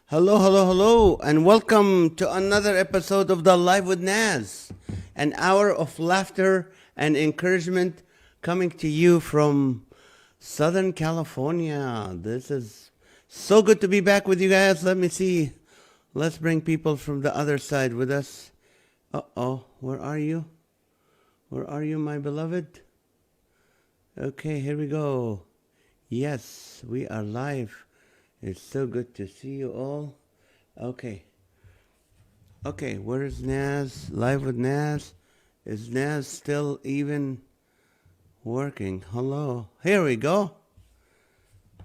Hello, hello, hello, and welcome to another episode of the Live with NAZ, an hour of laughter and encouragement coming to you from Southern California. This is so good to be back with you guys. Let me see. Let's bring people from the other side with us. Uh-oh, where are you? Where are you, my beloved? Okay, here we go. Yes, we are live. It's so good to see you all. Okay. Okay, where is Naz? Live with Naz? Is Naz still even working? Hello. Here we go.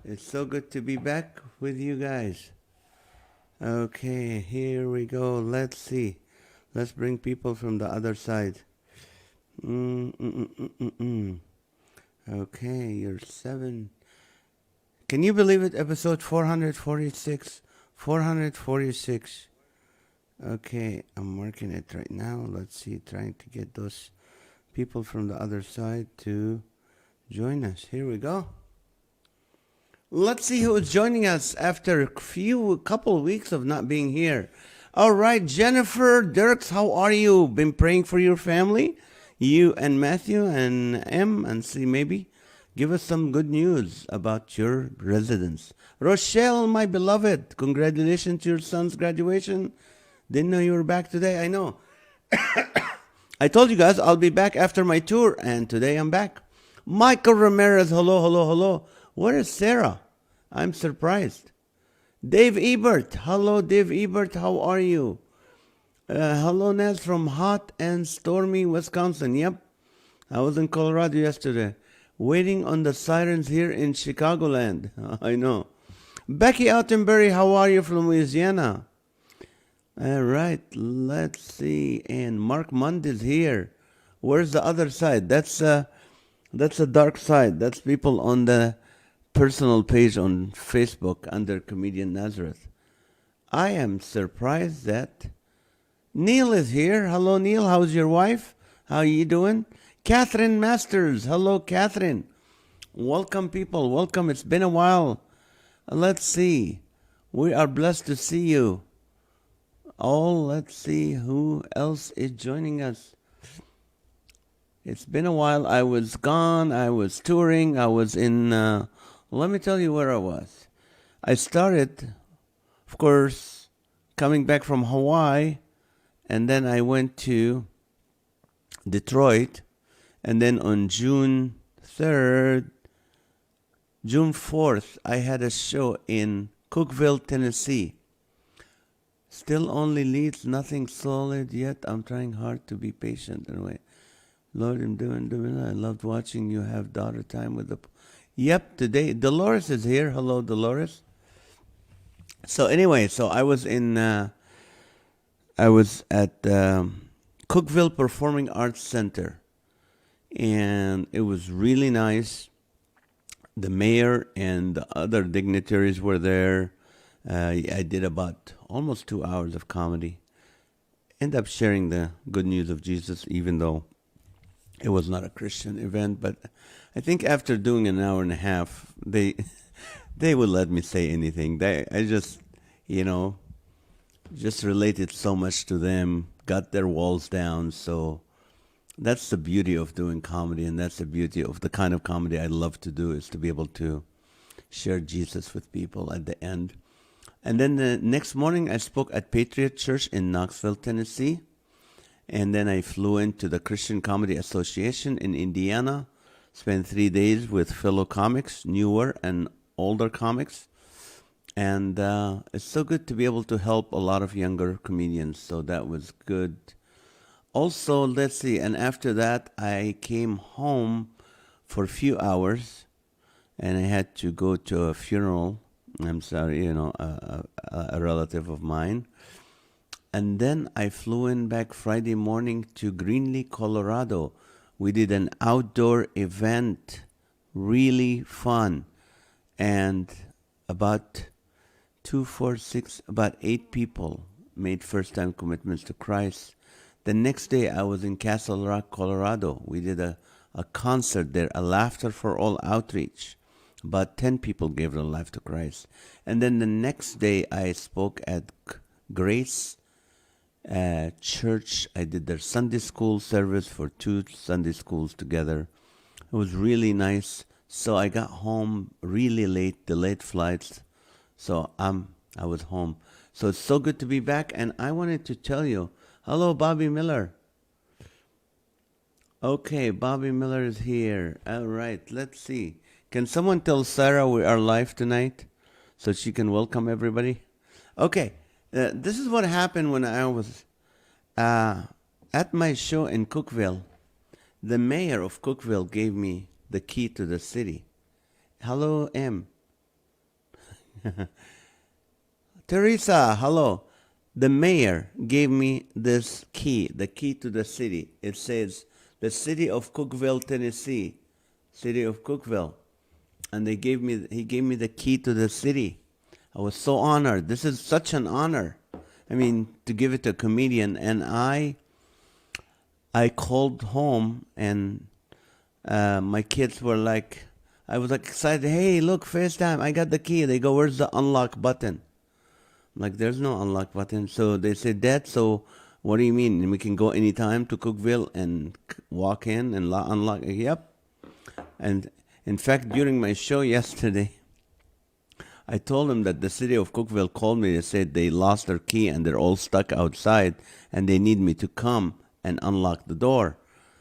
It's so good to be back with you guys. Okay, here we go. Let's see. Let's bring people from the other side. Okay, you're 7. Can you believe it? Episode 446. 446. Okay, I'm working it right now. Let's see, trying to get those people from the other side to join us. Here we go. Let's see who is joining us after a couple weeks of not being here. All right, Jennifer Dirks, how are you? Been praying for your family? You and Matthew and M and C maybe? Give us some good news about your residence. Rochelle, my beloved, congratulations to your son's graduation. Didn't know you were back today. I know. I told you guys I'll be back after my tour, and today I'm back. Michael Ramirez, hello, hello, hello. Where is Sarah? I'm surprised. Dave Ebert, hello, Dave Ebert, how are you? Hello, Naz from hot and stormy Wisconsin. Yep, I was in Colorado yesterday, waiting on the sirens here in Chicagoland. I know. Becky Altenberry, how are you from Louisiana? All right, let's see. And Mark Mundy's here. Where's the other side? That's a dark side. That's people on the personal page on Facebook under Comedian Nazareth. I am surprised that Neil is here. Hello, Neil. How's your wife? How are you doing? Catherine Masters. Hello, Catherine. Welcome, people. Welcome. It's been a while. Let's see. We are blessed to see you. Let's see who else is joining us. It's been a while. I was gone. I was touring. I was in, let me tell you where I was. I started, of course, coming back from Hawaii, and then I went to Detroit, and then on June 4th, I had a show in Cookeville, Tennessee. Still only leads, nothing solid yet. I'm trying hard to be patient and wait. Lord, I'm doing. I loved watching you have daughter time with the... Yep, today, Dolores is here. Hello, Dolores. So anyway, I was at Cookeville Performing Arts Center, and it was really nice. The mayor and the other dignitaries were there. I did about almost 2 hours of comedy. End up sharing the good news of Jesus, even though it was not a Christian event. But I think after doing an hour and a half, they would let me say anything. I just, just related so much to them, got their walls down. So that's the beauty of doing comedy, and that's the beauty of the kind of comedy I love to do, is to be able to share Jesus with people at the end. And then the next morning, I spoke at Patriot Church in Knoxville, Tennessee. And then I flew into the Christian Comedy Association in Indiana, spent 3 days with fellow comics, newer and older comics. And it's so good to be able to help a lot of younger comedians. So that was good. Also, let's see. And after that, I came home for a few hours, and I had to go to a funeral. I'm sorry, a relative of mine. And then I flew in back Friday morning to Greenlee, Colorado. We did an outdoor event, really fun. And about 8 people made first-time commitments to Christ. The next day, I was in Castle Rock, Colorado. We did a concert there, a Laughter for All outreach. About 10 people gave their life to Christ. And then the next day, I spoke at Grace Church. I did their Sunday school service for 2 Sunday schools together. It was really nice. So I got home really late, delayed flights. So I was home. So it's so good to be back. And I wanted to tell you, hello, Bobby Miller. Okay, Bobby Miller is here. All right, let's see. Can someone tell Sarah we are live tonight so she can welcome everybody? Okay, this is what happened when I was at my show in Cookeville. The mayor of Cookeville gave me the key to the city. Hello, M. Teresa, hello. The mayor gave me this key, the key to the city. It says the city of Cookeville, Tennessee, city of Cookeville. And he gave me the key to the city. I was so honored. This is such an honor. I mean, to give it to a comedian. And I called home, and my kids were like, I was like excited. Hey, look, FaceTime, I got the key. They go, where's the unlock button? I'm like, there's no unlock button. So they said, Dad, so what do you mean? And we can go anytime to Cookeville and walk in and unlock? Yep. And in fact, during my show yesterday, I told them that the city of Cookeville called me. They said they lost their key and they're all stuck outside and they need me to come and unlock the door.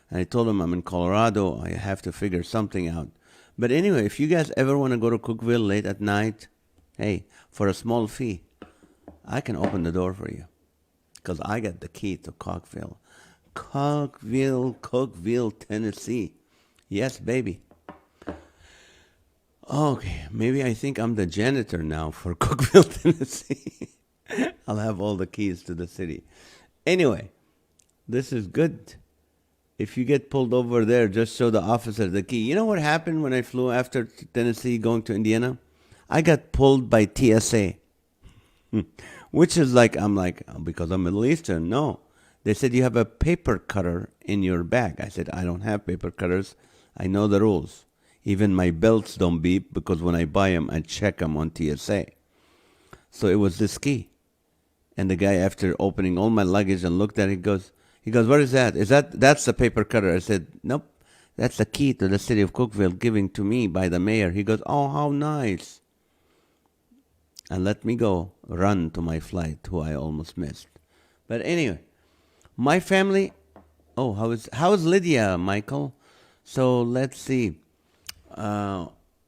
And I told them I'm in Colorado. I have to figure something out. But anyway, if you guys ever want to go to Cookeville late at night, hey, for a small fee, I can open the door for you. Because I got the key to Cookeville. Cookeville, Tennessee. Yes, baby. Okay, maybe I think I'm the janitor now for Cookeville, Tennessee. I'll have all the keys to the city. Anyway, this is good. If you get pulled over there, just show the officer the key. You know what happened when I flew after Tennessee going to Indiana? I got pulled by TSA. Which is like, I'm like, because I'm Middle Eastern. No. They said, you have a paper cutter in your bag. I said, I don't have paper cutters. I know the rules. Even my belts don't beep because when I buy them, I check them on TSA. So it was this key. And the guy, after opening all my luggage and looked at it, he goes, what is that? That's the paper cutter. I said, nope. That's the key to the city of Cookeville given to me by the mayor. He goes, oh, how nice. And let me go run to my flight, who I almost missed. But anyway, my family. Oh, how is Lydia, Michael? So let's see.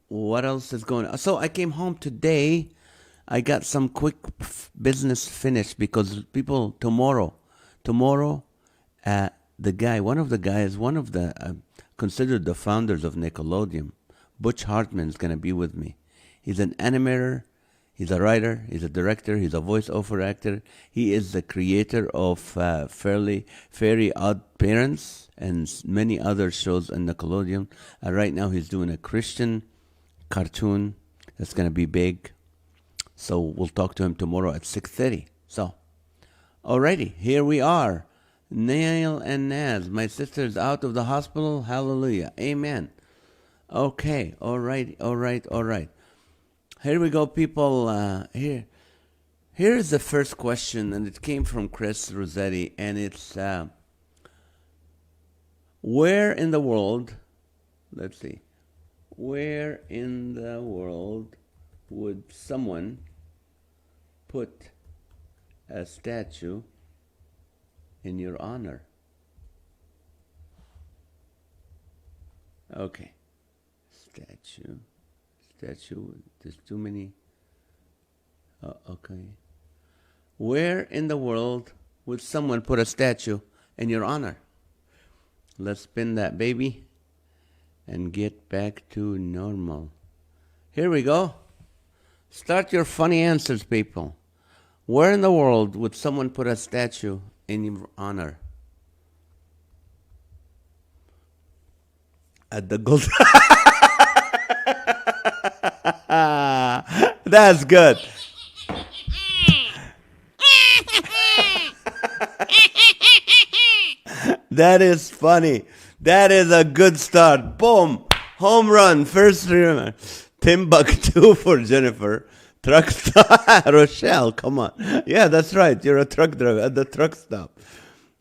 What else is going on? So I came home today. I got some quick business finished because people tomorrow, one of the considered the founders of Nickelodeon, Butch Hartman, is going to be with me. He's an animator. He's a writer, he's a director, he's a voiceover actor. He is the creator of Fairy Odd Parents and many other shows on Nickelodeon. Right now he's doing a Christian cartoon that's going to be big. So we'll talk to him tomorrow at 6:30. So, alrighty, here we are. Neil and Naz, my sister's out of the hospital. Hallelujah. Amen. Okay, all right. Here we go, people. Here is the first question, and it came from Chris Rossetti, and it's, where in the world, let's see, where in the world would someone put a statue in your honor? Okay, statue, there's too many. Okay. Where in the world would someone put a statue in your honor? Let's spin that baby and get back to normal. Here we go. Start your funny answers, people. Where in the world would someone put a statue in your honor? At the gold. That's good. That is funny. That is a good start. Boom. Home run. First Timbuktu for Jennifer. Truck stop. Rochelle, come on. Yeah, that's right. You're a truck driver at the truck stop.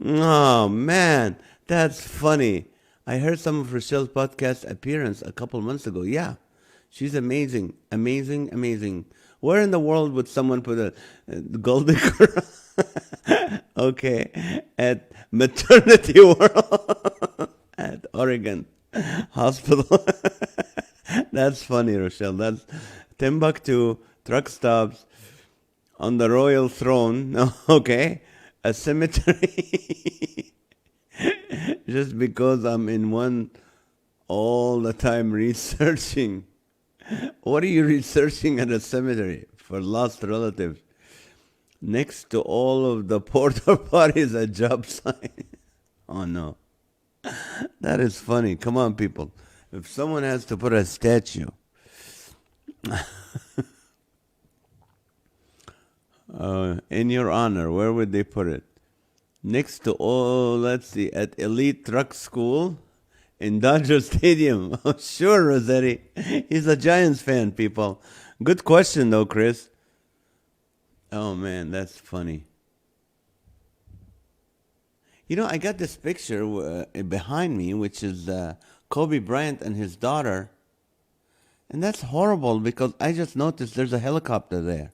Oh, man. That's funny. I heard some of Rochelle's podcast appearance a couple months ago. Yeah. She's amazing. Amazing, amazing. Where in the world would someone put a golden girl? Okay. At Maternity World at Oregon Hospital. That's funny, Rochelle. That's Timbuktu, truck stops, on the royal throne. Okay. A cemetery. Just because I'm in one all the time researching. What are you researching at a cemetery for lost relatives? Next to all of the porta potties, a job sign. Oh no. That is funny. Come on, people. If someone has to put a statue in your honor, where would they put it? Next to all, let's see, at Elite Truck School in Dodger Stadium. Oh, sure, Rossetti. He's a Giants fan, people. Good question, though, Chris. Oh, man, that's funny. You know, I got this picture behind me, which is Kobe Bryant and his daughter. And that's horrible because I just noticed there's a helicopter there.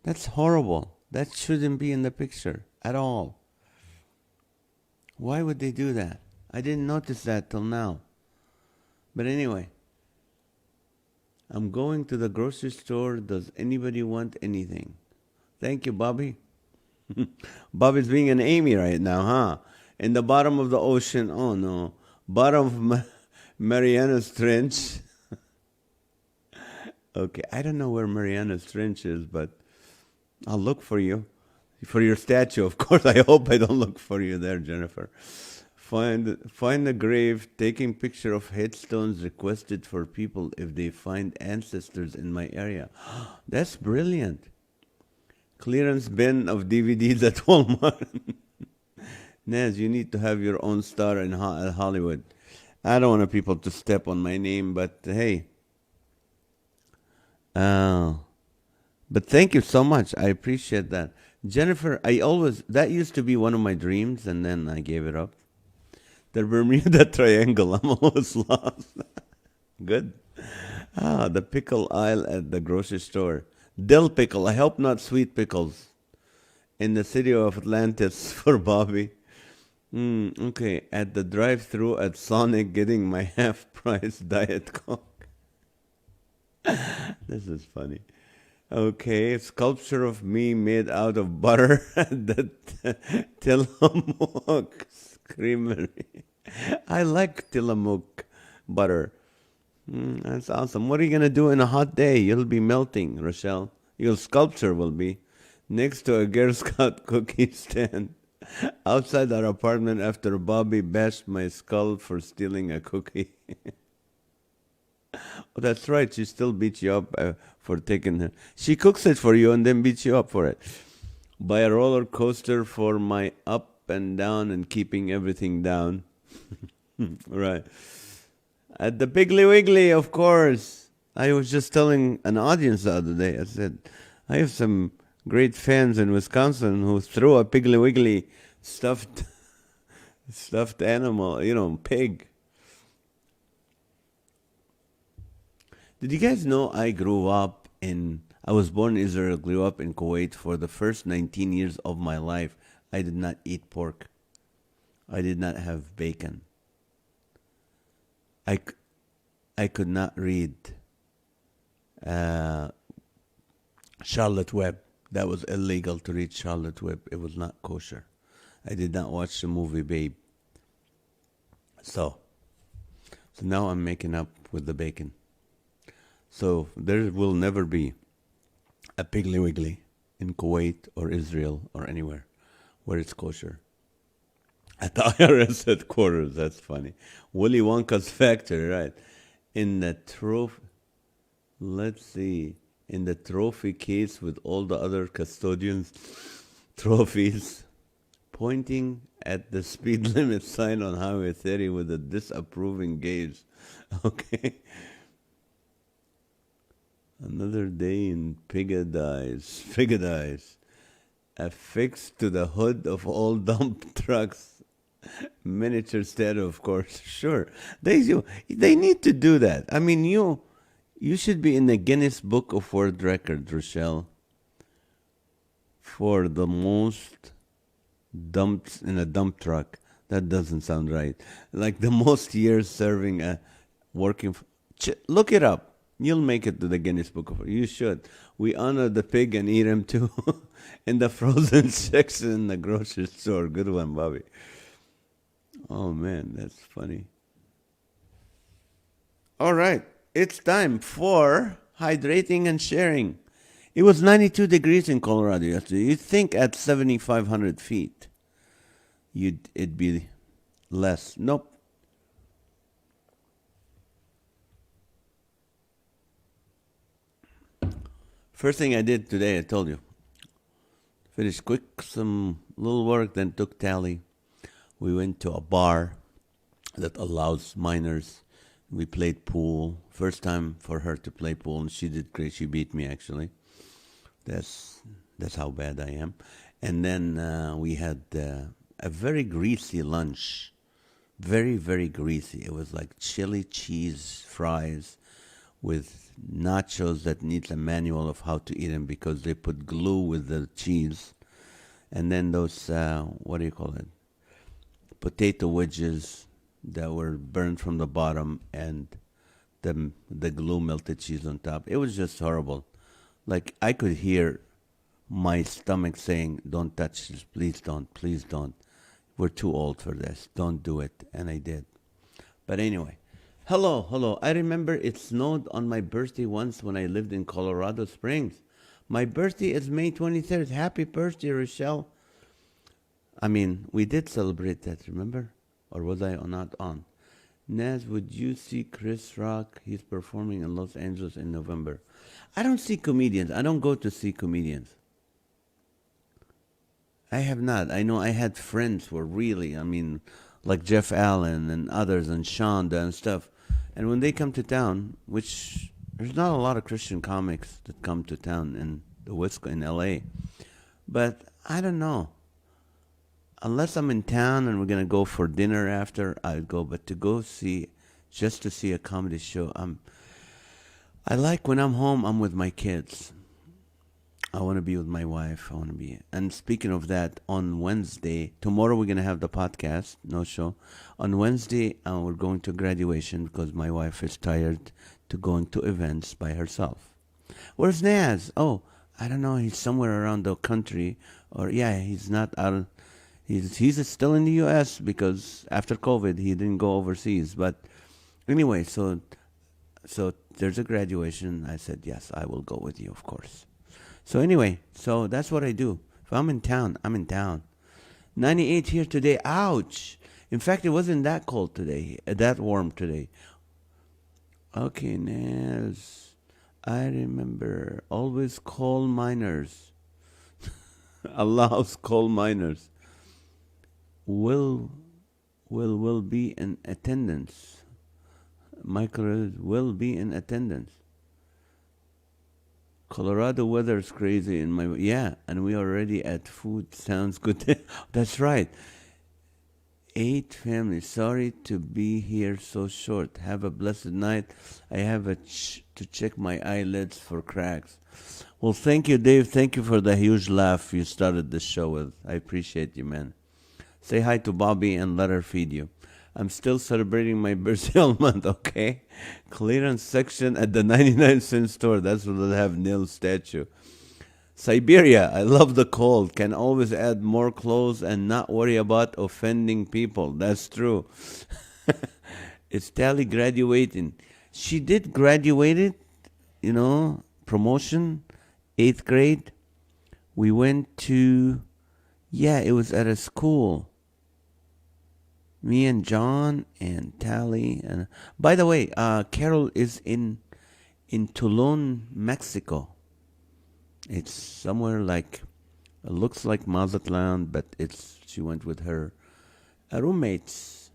That's horrible. That shouldn't be in the picture at all. Why would they do that? I didn't notice that till now. But anyway, I'm going to the grocery store. Does anybody want anything? Thank you, Bobby. Bobby's being an Amy right now, huh? In the bottom of the ocean. Oh, no. Bottom of Mariana's Trench. Okay, I don't know where Mariana's Trench is, but I'll look for you. For your statue, of course. I hope I don't look for you there, Jennifer. Find a grave, taking picture of headstones requested for people if they find ancestors in my area. That's brilliant. Clearance bin of DVDs at Walmart. Naz, you need to have your own star in Hollywood. I don't want people to step on my name, but hey. But thank you so much. I appreciate that. Jennifer, that used to be one of my dreams, and then I gave it up. The Bermuda Triangle, I'm almost lost. Good. The pickle aisle at the grocery store. Dill pickle, I hope not sweet pickles. In the city of Atlantis for Bobby. Okay, at the drive-thru at Sonic getting my half-price Diet Coke. This is funny. Okay, sculpture of me made out of butter at the Tillamook Creamery. I like Tillamook butter. That's awesome. What are you going to do in a hot day? You'll be melting, Rochelle. Your sculpture will be next to a Girl Scout cookie stand outside our apartment after Bobby bashed my skull for stealing a cookie. Oh, that's right. She still beats you up for taking her. She cooks it for you and then beats you up for it. Buy a roller coaster for my up and down and keeping everything down. Right. At the Piggly Wiggly, of course. I was just telling an audience the other day. I said, I have some great fans in Wisconsin who threw a Piggly Wiggly stuffed animal, pig. Did you guys know I was born in Israel, grew up in Kuwait. For the first 19 years of my life, I did not eat pork. I did not have bacon. I could not read Charlotte Webb. That was illegal to read Charlotte Webb. It was not kosher. I did not watch the movie Babe. So now I'm making up with the bacon. So there will never be a Piggly Wiggly in Kuwait or Israel or anywhere where it's kosher. At the IRS headquarters, that's funny. Willy Wonka's factory, right? In the trophy case with all the other custodians' trophies, pointing at the speed limit sign on Highway 30 with a disapproving gaze. Okay. Another day in Pigadies. Pigadies. Affixed to the hood of all dump trucks. Miniature stereo, of course. Sure. They need to do that. I mean, you should be in the Guinness Book of World Records, Rochelle, for the most dumps in a dump truck. That doesn't sound right. Like the most years serving a working. Look it up. You'll make it to the Guinness Book of. You should. We honor the pig and eat him too, in the frozen section in the grocery store. Good one, Bobby. Oh man, that's funny. All right, it's time for hydrating and sharing. It was 92 degrees in Colorado yesterday. You'd think at 7,500 feet, it'd be less. Nope. First thing I did today, I told you, finished quick some little work, then took Tally. We went to a bar that allows minors. We played pool. First time for her to play pool, and she did great. She beat me actually. That's that's how bad I am. And then we had a very greasy lunch, very greasy. It was like chili cheese fries with nachos that needs a manual of how to eat them because they put glue with the cheese, and then those what do you call it? Potato wedges that were burned from the bottom, and the glue melted cheese on top. It was just horrible. Like I could hear my stomach saying, "Don't touch this, please don't, please don't. We're too old for this. Don't do it." And I did. But anyway, hello, hello. I remember it snowed on my birthday once when I lived in Colorado Springs. My birthday is May 23rd. Happy birthday, Rochelle. I mean, we did celebrate that, remember? Or was I not on? Naz, would you see Chris Rock? He's performing in Los Angeles in November. I don't see comedians. I don't go to see comedians. I have not. I know I had friends who were really, I mean, like Jeff Allen and others and Shonda and stuff. And when they come to town, which there's not a lot of Christian comics that come to town in the West in LA. But I don't know. Unless I'm in town and we're gonna go for dinner after, I'd go. But to go see, just to see a comedy show, I like when I'm home, I'm with my kids. I want to be with my wife. I want to be. And speaking of that, on Wednesday, tomorrow we're gonna have the podcast, no show. On Wednesday, we're going to graduation because my wife is tired to going to events by herself. Where's Naz? Oh, I don't know. He's somewhere around the country, or yeah, he's not out. He's still in the U.S. because after COVID he didn't go overseas. But anyway, so there's a graduation. I said yes, I will go with you, of course. So anyway, so that's what I do. If I'm in town, I'm in town. 98 here today. Ouch! In fact, it wasn't that cold today, that warm today. Okay, Naz. I remember always coal miners. Allows coal miners. Will will be in attendance. Michael will be in attendance. Colorado weather is crazy in my yeah, and we already at food. Sounds good. That's right. 8 families. Sorry to be here so short. Have a blessed night. I have to check my eyelids for cracks. Well, thank you, Dave. Thank you for the huge laugh you started the show with. I appreciate you, man. Say hi to Bobby and let her feed you. I'm still celebrating my birthday all month, okay? Clearance section at the 99-cent store. That's where they'll have Neil's statue. Siberia, I love the cold. Can always add more clothes and not worry about offending people. That's true. It's Tally graduating. She did graduate it, promotion, 8th grade. We went to, yeah, it was at a school. Me and John and Tally. And by the way, Carol is in Tulum, Mexico. It's somewhere like, it looks like Mazatlan, but she went with her roommates.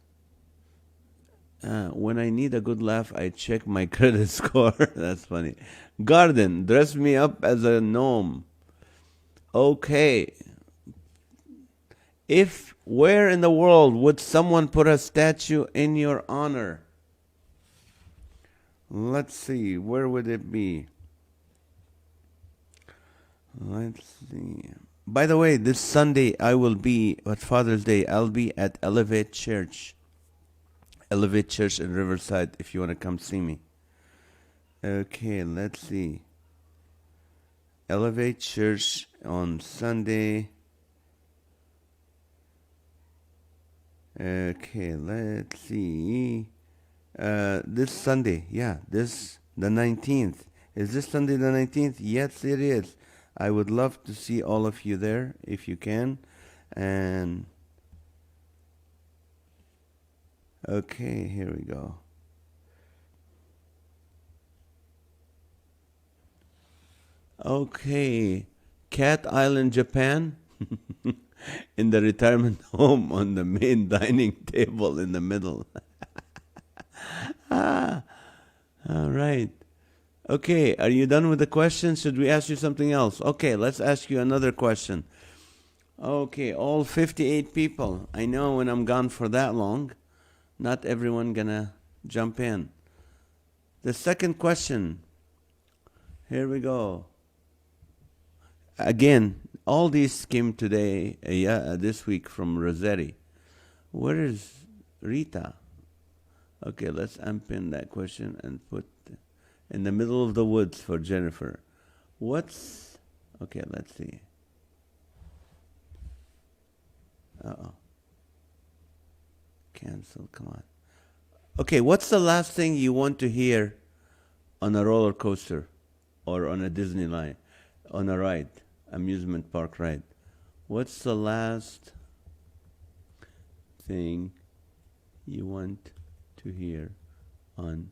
When I need a good laugh, I check my credit score. That's funny. Garden, dress me up as a gnome. Okay. If where in the world would someone put a statue in your honor? Let's see. Where would it be? Let's see. By the way, this Sunday I will be at Father's Day. I'll be at Elevate Church. Elevate Church in Riverside if you want to come see me. Okay, let's see. Elevate Church on Sunday. Okay, let's see. This Sunday, yeah, this the 19th. Is this Sunday the 19th? Yes, it is. I would love to see all of you there if you can. And okay, here we go. Okay, Cat Island, Japan. In the retirement home on the main dining table in the middle. Ah, all right. Okay, are you done with the questions? Should we ask you something else? Okay, let's ask you another question. Okay, all 58 people. I know when I'm gone for that long, not everyone gonna jump in. The second question. Here we go. Again, all these came today, this week from Rossetti. Where is Rita? Okay, let's unpin that question and put in the middle of the woods for Jennifer. Okay, let's see. Uh-oh. Cancel, come on. Okay, what's the last thing you want to hear on a roller coaster or on a Disney line, on a ride, amusement park ride? What's the last thing you want to hear on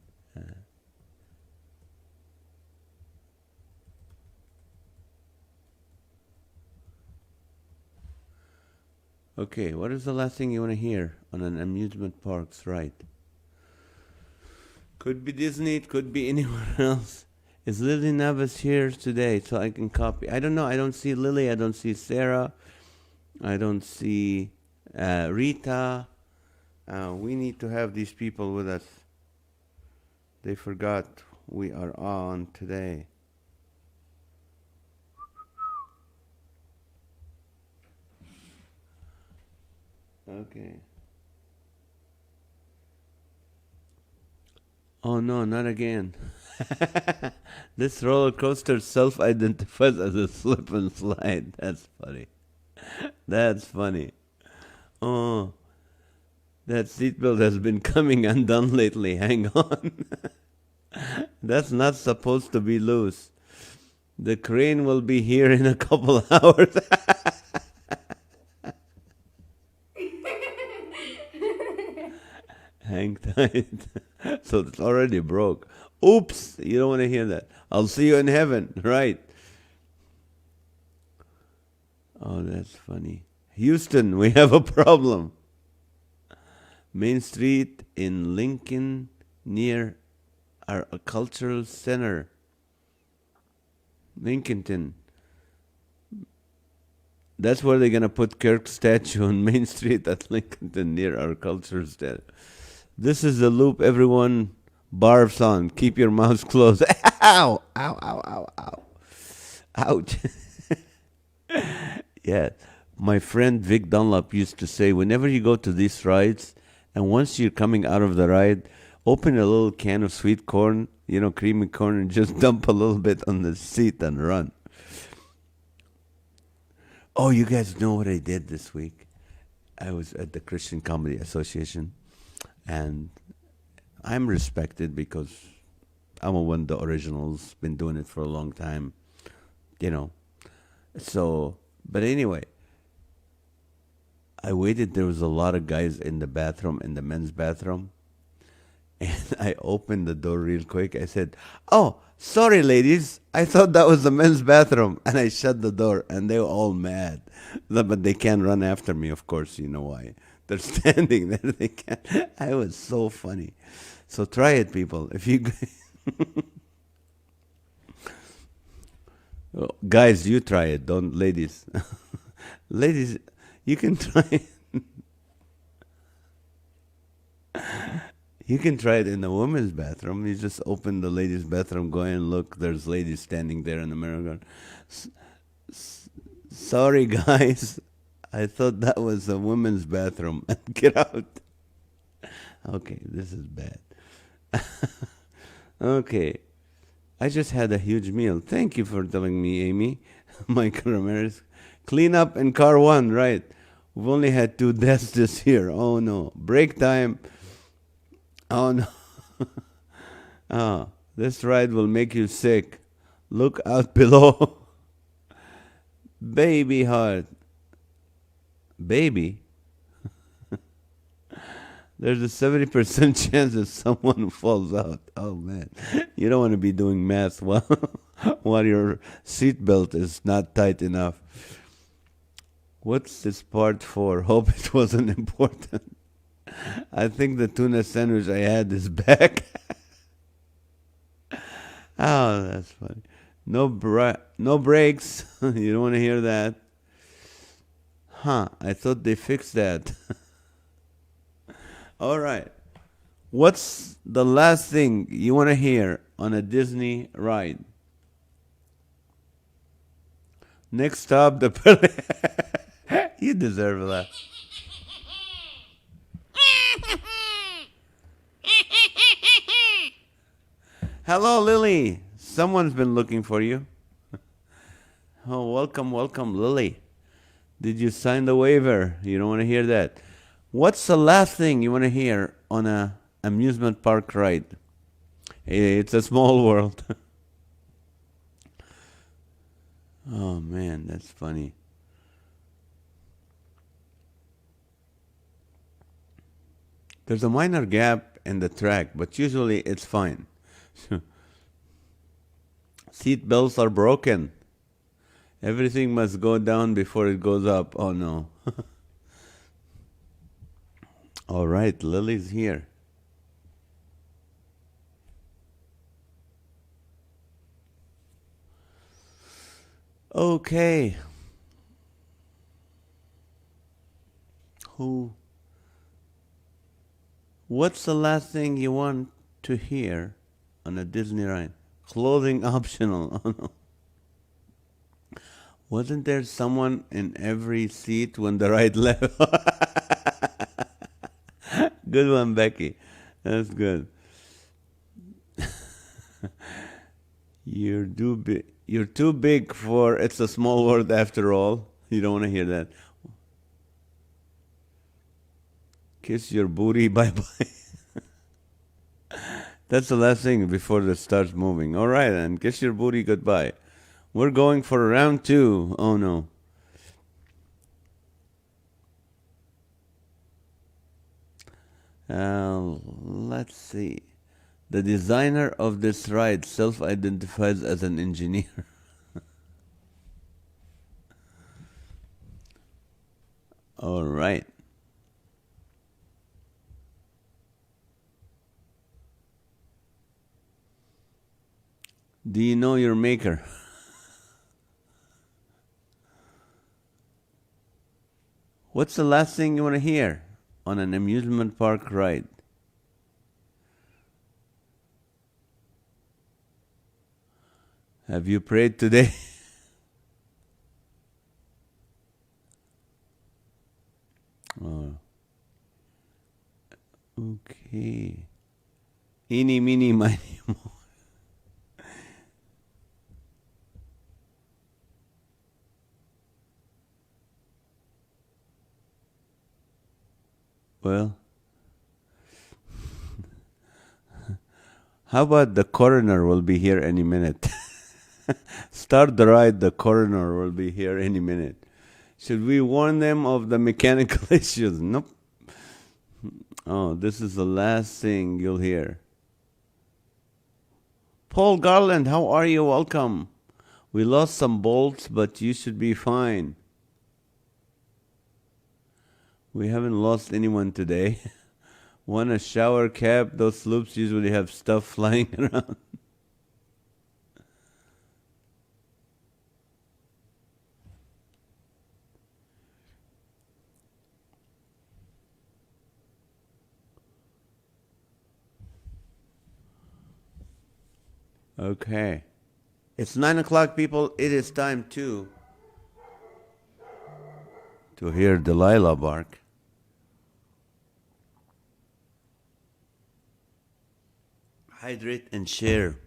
Okay, what is the last thing you want to hear on an amusement park's ride? Could be Disney, it could be anywhere else. Is Lily Navas here today so I can copy? I don't know. I don't see Lily. I don't see Sarah. I don't see Rita. We need to have these people with us. They forgot we are on today. Okay. Oh no, not again. This roller coaster self-identifies as a slip and slide. That's funny. That's funny. Oh, that seatbelt has been coming undone lately. Hang on. That's not supposed to be loose. The crane will be here in a couple hours. Hang tight. So it's already broke. Oops, you don't want to hear that. I'll see you in heaven, right? Oh, that's funny. Houston, we have a problem. Main Street in Lincoln near our cultural center. Lincolnton. That's where they're going to put Kirk's statue on Main Street at Lincolnton near our cultural center. This is the loop everyone barfs on. Keep your mouths closed. Ow! Ow, ow, ow, ow. Ouch. Yeah. My friend Vic Dunlop used to say, whenever you go to these rides, and once you're coming out of the ride, open a little can of sweet corn, creamy corn, and just dump a little bit on the seat and run. Oh, you guys know what I did this week? I was at the Christian Comedy Association, and I'm respected because I'm one of the originals, been doing it for a long time, So, but anyway, I waited. There was a lot of guys in the bathroom, in the men's bathroom. And I opened the door real quick. I said, "Oh, sorry, ladies. I thought that was the men's bathroom." And I shut the door, and they were all mad. But they can't run after me, of course. You know why. They're standing there. They can't. I was so funny. So try it, people. If you oh, guys, you try it. Don't ladies. Ladies, you can try it. You can try it in the women's bathroom. You just open the ladies' bathroom, go in and look. There's ladies standing there in the mirror going, Sorry, guys. I thought that was a women's bathroom. Get out. Okay, this is bad. Okay. I just had a huge meal. Thank you for telling me, Amy. Michael Ramirez. Clean up in car one, right. We've only had 2 deaths this year. Oh, no. Break time. Oh, no. Oh, this ride will make you sick. Look out below. Baby heart. Baby? There's a 70% chance that someone falls out. Oh, man. You don't want to be doing math while your seatbelt is not tight enough. What's this part for? Hope it wasn't important. I think the tuna sandwich I had is back. Oh, that's funny. No brakes. You don't want to hear that. Huh, I thought they fixed that. All right. What's the last thing you want to hear on a Disney ride? Next stop, the You deserve a laugh. Hello, Lily. Someone's been looking for you. Oh, welcome, Lily. Did you sign the waiver? You don't want to hear that. What's the last thing you want to hear on a amusement park ride? It's a small world. Oh, man, that's funny. There's a minor gap in the track, but usually it's fine. Seat belts are broken. Everything must go down before it goes up. Oh, no. All right, Lily's here. Okay. What's the last thing you want to hear on a Disney ride? Clothing optional. Oh, no. Wasn't there someone in every seat when the ride left? Good one, Becky. That's good. You're too big for It's a Small World after all. You don't want to hear that. Kiss your booty, bye-bye. That's the last thing before it starts moving. All right, and kiss your booty goodbye. We're going for round 2. Oh, no. Let's see. The designer of this ride self-identifies as an engineer. All right. Do you know your maker? What's the last thing you want to hear on an amusement park ride? Have you prayed today? Oh. Okay. Eeny, meeny, miny, moe. Well, how about the coroner will be here any minute? Start the ride, the coroner will be here any minute. Should we warn them of the mechanical issues? Nope. Oh, this is the last thing you'll hear. Paul Garland, how are you? Welcome. We lost some bolts, but you should be fine. We haven't lost anyone today. Want a shower cap? Those loops usually have stuff flying around. Okay. It's 9 o'clock, people. It is time to hear Delilah bark. Hydrate and share.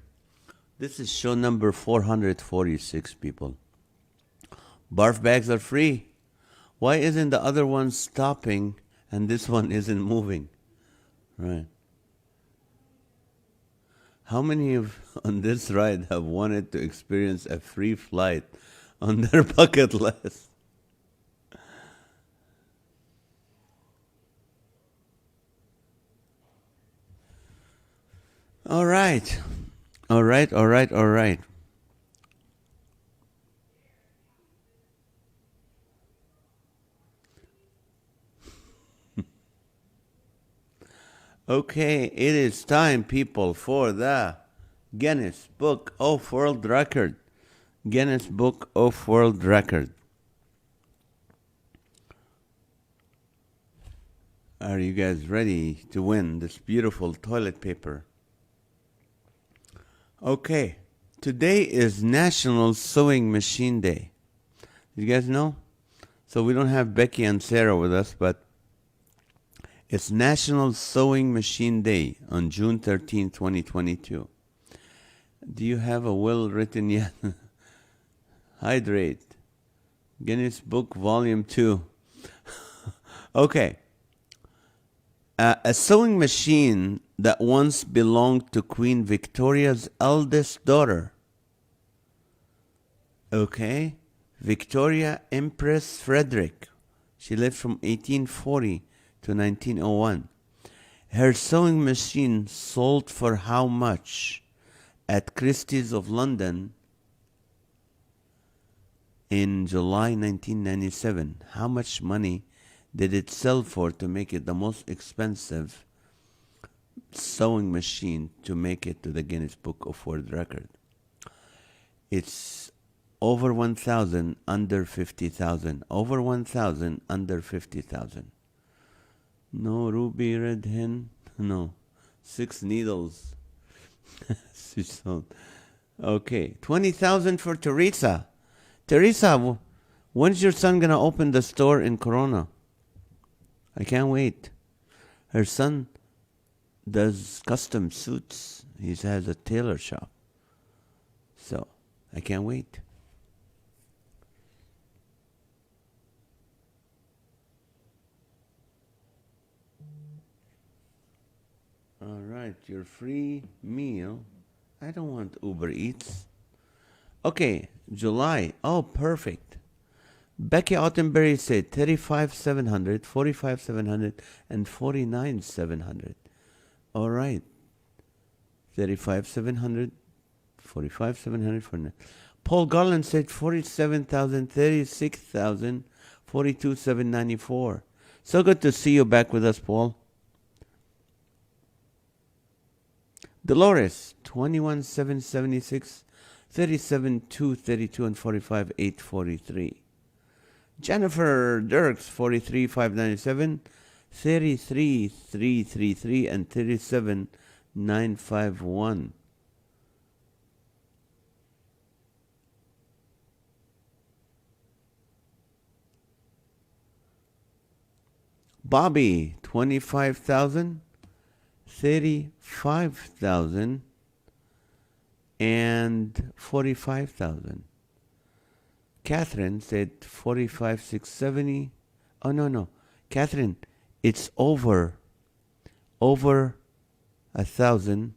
This is show number 446, people. Barf bags are free. Why isn't the other one stopping and this one isn't moving? Right. How many on this ride have wanted to experience a free flight on their bucket list? All right. All right, all right, all right. Okay, it is time, people, for the Guinness Book of World Record. Guinness Book of World Record. Are you guys ready to win this beautiful toilet paper? Okay, today is National Sewing Machine Day. You guys know? So we don't have Becky and Sarah with us, but it's National Sewing Machine Day on June 13, 2022. Do you have a will written yet? Hydrate. Guinness Book Volume 2. Okay. A sewing machine that once belonged to Queen Victoria's eldest daughter. Okay. Victoria Empress Frederick. She lived from 1840 to 1901. Her sewing machine sold for how much at Christie's of London in July 1997? How much money did it sell for to make it the most expensive sewing machine to make it to the Guinness Book of World Record? It's over 1,000, under 50,000. Over 1,000, under 50,000. No ruby red hen? No. 6 needles. She sold. Okay. 20,000 for Teresa. Teresa, when's your son going to open the store in Corona? I can't wait. Her son does custom suits. He has a tailor shop. So, I can't wait. All right, your free meal. I don't want Uber Eats. Okay, July. Oh, perfect. Becky Ottenberry said 35,700, 45,700, and 49,700. All right. 35,700, 45,700, 49. Paul Garland said 47,000, 36,000, 42,794. So good to see you back with us, Paul. Dolores, 21,776, 37,232, and 45,843. Jennifer Dirks, 43,597, 33,333, and 37,951. Bobby, 25,000, 35,000, and 45,000. Catherine said 45,670. Oh, no. Catherine, it's over 1,000,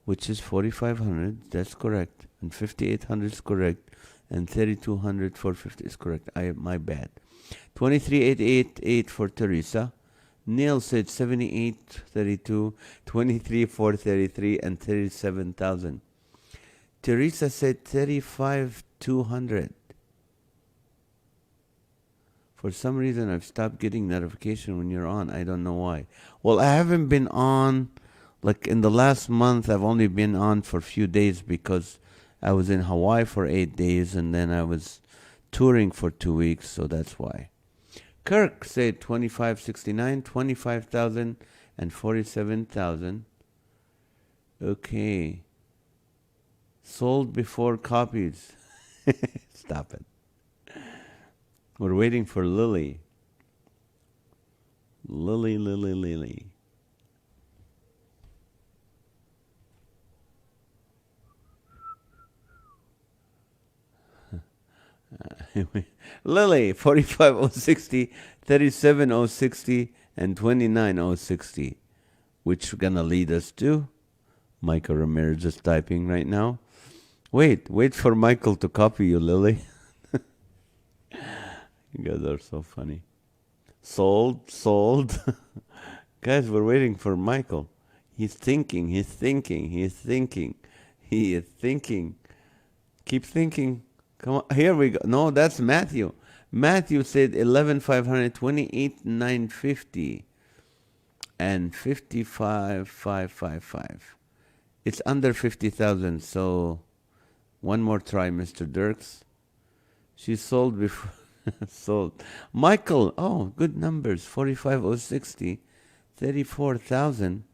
which is 4,500. That's correct. And 5,800 is correct. And 3,200, 450 is correct. My bad. 23,888 for Teresa. Neil said 78,32, 23,433, and 37,000. Teresa said 35,200. For some reason, I've stopped getting notification when you're on. I don't know why. Well, I haven't been on, like in the last month, I've only been on for a few days because I was in Hawaii for 8 days and then I was touring for 2 weeks, so that's why. Kirk said 2569, 25,000, and 47,000. Okay. Sold before copies. Stop it. We're waiting for Lily. Lily. Lily, 45,060, 37,060, and 29,060. Which gonna lead us to? Michael Ramirez is typing right now. Wait for Michael to copy you, Lily. You guys are so funny. Sold. Guys, we're waiting for Michael. He's thinking. He is thinking. Keep thinking. Come on, here we go. No, that's Matthew. Matthew said 11,500, 28,950, and 55,555. It's under 50,000, so one more try, Mr. Dirks. She sold before. Sold. Michael, oh, good numbers. 45,060, 34,000,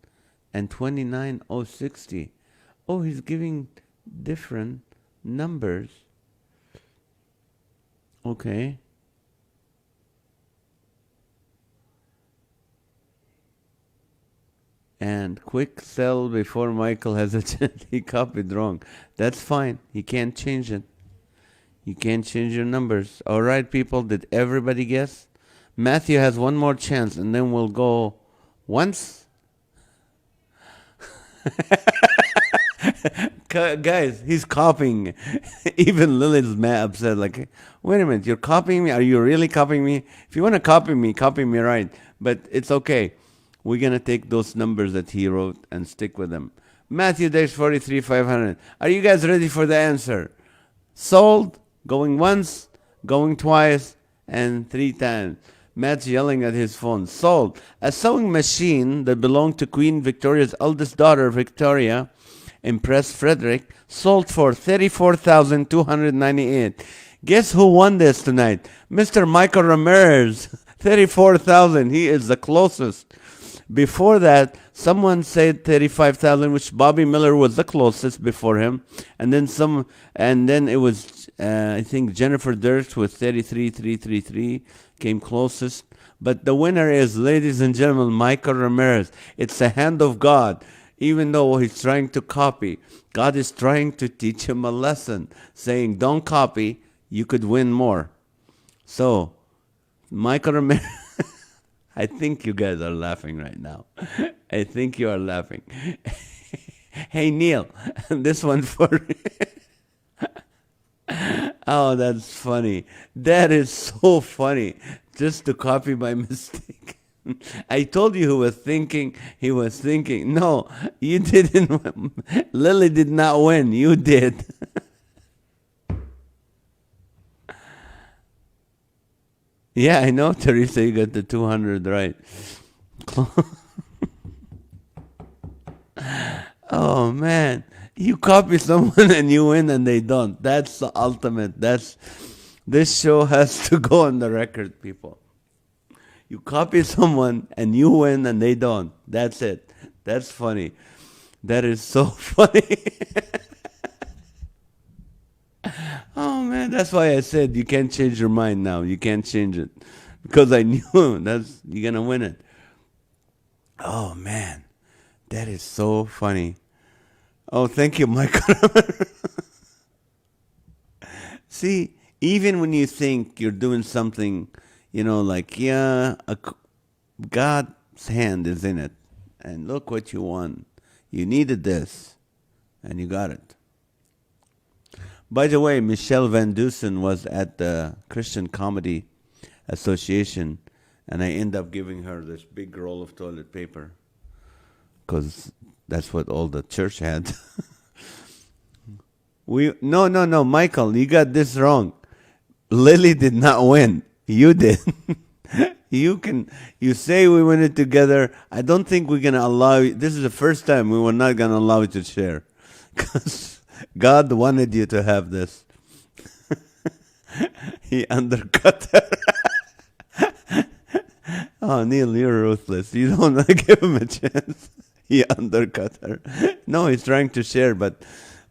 and 29,060. Oh, he's giving different numbers. Okay. And quick sell before Michael has a chance. He copied wrong. That's fine. He can't change it. You can't change your numbers. All right, people. Did everybody guess? Matthew has one more chance, and then we'll go once. Guys, he's copying. Even Lily's mad upset. Like, wait a minute, you're copying me? Are you really copying me? If you want to copy me right. But it's okay. We're going to take those numbers that he wrote and stick with them. Matthew Dash 43,500. Are you guys ready for the answer? Sold, going once, going twice, and 3 times. Matt's yelling at his phone. Sold. A sewing machine that belonged to Queen Victoria's eldest daughter, Victoria, Empress Frederick, sold for $34,298. Guess who won this tonight? Mr. Michael Ramirez. $34,000. He is the closest. Before that, someone said 35,000, which Bobby Miller was the closest before him, and then it was I think Jennifer Dirks with 33,333 came closest. But the winner is, ladies and gentlemen, Michael Ramirez. It's the hand of God. Even though he's trying to copy, God is trying to teach him a lesson, saying, "Don't copy. You could win more." So, Michael Ramirez. I think you guys are laughing right now. I think you are laughing. Hey, Neil, this one for... Oh, that's funny. That is so funny. Just to copy by mistake. I told you he was thinking. No, you didn't. Lily did not win. You did. Yeah, I know, Teresa, you got the 200 right. Oh, man. You copy someone and you win and they don't. That's the ultimate. This show has to go on the record, people. You copy someone and you win and they don't. That's it. That's funny. That is so funny. Oh, man, that's why I said you can't change your mind now. You can't change it. Because I knew you're going to win it. Oh, man, that is so funny. Oh, thank you, Michael. See, even when you think you're doing something, like, God's hand is in it. And look what you won. You needed this, and you got it. By the way, Michelle Van Dusen was at the Christian Comedy Association, and I ended up giving her this big roll of toilet paper because that's what all the church had. No, Michael, you got this wrong. Lily did not win. You did. You can. You say we win it together. I don't think we're gonna allow you. This is the first time we were not gonna allow you to share, because God wanted you to have this. He undercut her. Oh, Neil, you're ruthless. You don't want to give him a chance. He undercut her. No, he's trying to share, but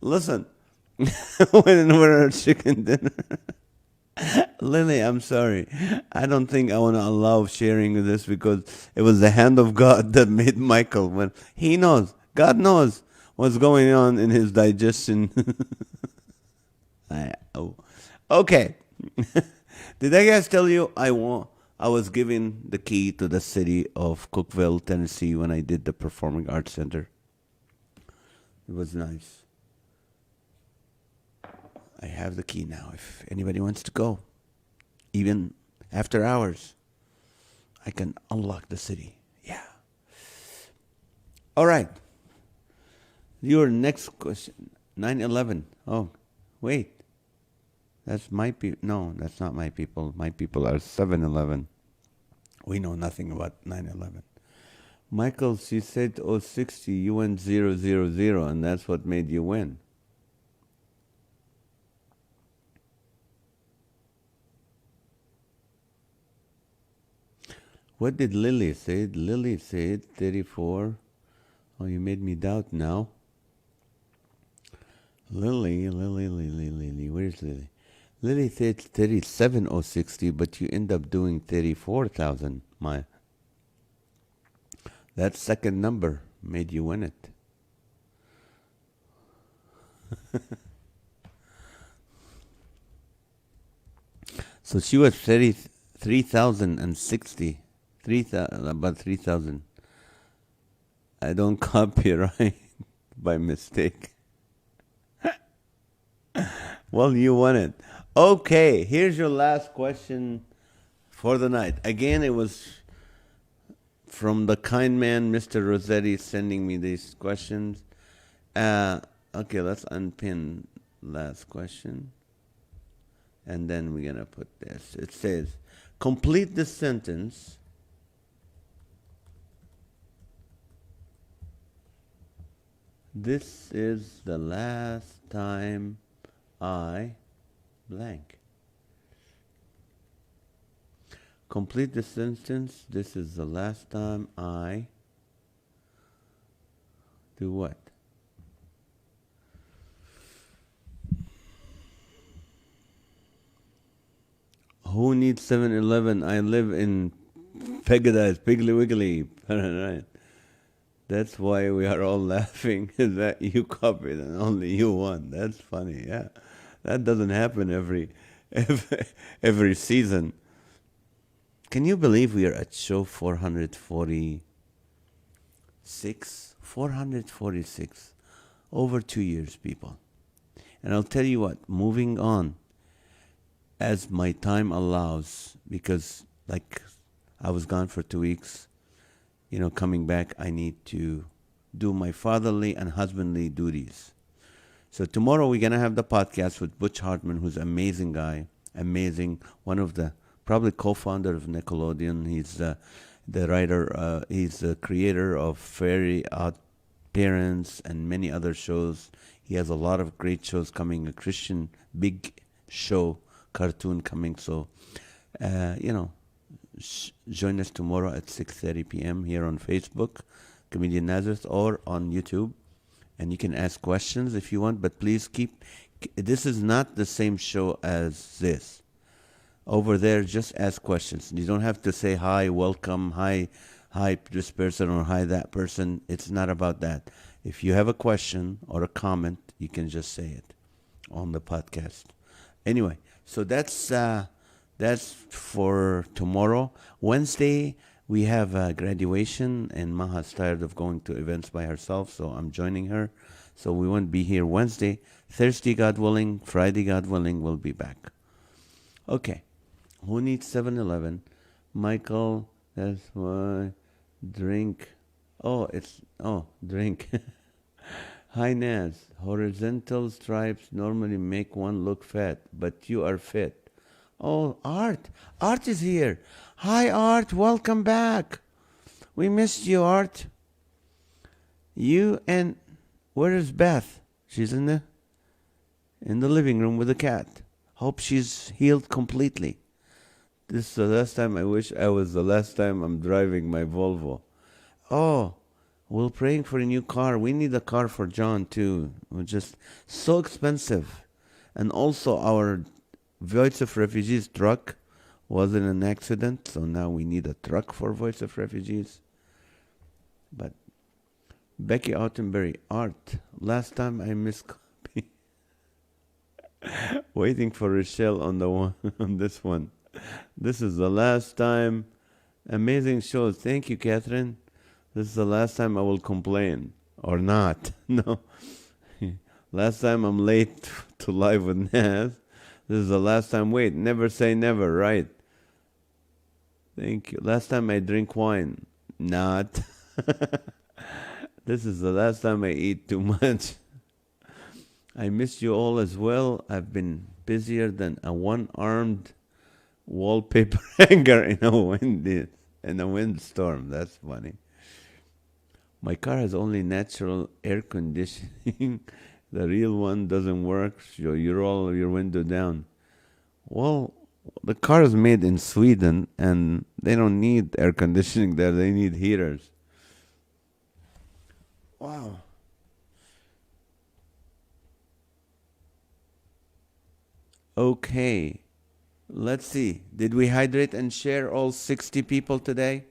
listen, when we're at chicken dinner, Lily, I'm sorry. I don't think I want to allow sharing this because it was the hand of God that made Michael. When he knows, God knows what's going on in his digestion. Oh. Okay. Did I guys tell you I was given the key to the city of Cookeville, Tennessee when I did the Performing Arts Center? It was nice. I have the key now if anybody wants to go. Even after hours, I can unlock the city. Yeah. All right. Your next question. 9/11. Oh, wait. That's my people. No, that's not my people. My people are 7/11. We know nothing about 9/11. Michael, she said 060, you went 000, and that's what made you win. What did Lily say? Lily said 34. Oh, you made me doubt now. Lily. Where's Lily? Lily said 37,060, but you end up doing 34,000. That second number made you win it. So she was 33,060. About 3,000. I don't copyright by mistake. Well, you won it. Okay, here's your last question for the night. Again, it was from the kind man, Mr. Rossetti, sending me these questions. Okay, let's unpin last question. And then we're going to put this. It says, complete the sentence. This is the last time I blank. Complete the sentence. This is the last time I do what? Who needs 7-Eleven? I live in Pegadas, Piggly Wiggly. Right. That's why we are all laughing, is that you copied and only you won. That's funny, yeah. That doesn't happen every, every season. Can you believe we are at show 446? 446. Over 2 years, people. And I'll tell you what, moving on, as my time allows, because like I was gone for 2 weeks, coming back, I need to do my fatherly and husbandly duties. So tomorrow we're going to have the podcast with Butch Hartman, who's an amazing guy, amazing, one of the, probably co-founder of Nickelodeon. He's the writer, he's the creator of Fairy Odd Parents and many other shows. He has a lot of great shows coming, a Christian big show, cartoon coming. So, join us tomorrow at 6:30 p.m. here on Facebook, Comedian Nazareth, or on YouTube. And you can ask questions if you want, but please this is not the same show as this. Over there, just ask questions. You don't have to say hi, welcome, hi this person, or hi that person. It's not about that. If you have a question or a comment, you can just say it on the podcast. Anyway, so that's for tomorrow. Wednesday, we have a graduation, and Maha's tired of going to events by herself, so I'm joining her. So we won't be here Wednesday. Thursday, God willing, Friday, God willing, we'll be back. Okay. Who needs 7-Eleven? Michael, that's why. Drink. Drink. Hi, Naz. Horizontal stripes normally make one look fat, but you are fit. Oh, Art. Art is here. Hi, Art. Welcome back. We missed you, Art. You and where is Beth? She's in the living room with the cat. Hope she's healed completely. This is the last time I wish I was the last time I'm driving my Volvo. Oh, we're praying for a new car. We need a car for John too. We're just so expensive. And also our Voice of Refugees truck was in an accident, so now we need a truck for Voice of Refugees. But Becky Autenberry, Art. Last time I missed copy. Waiting for Rochelle on the one on this one. This is the last time. Amazing show. Thank you, Catherine. This is the last time I will complain. Or not. No. Last time I'm late to live with Naz. This is the last time. Wait, never say never, right? Thank you. Last time I drink wine. Not. This is the last time I eat too much. I miss you all as well. I've been busier than a one-armed wallpaper hanger in a windstorm. That's funny. My car has only natural air conditioning. The real one doesn't work. So you roll your window down. Well, the car is made in Sweden, and they don't need air conditioning there. They need heaters. Wow. Okay. Let's see. Did we hydrate and share all 60 people today?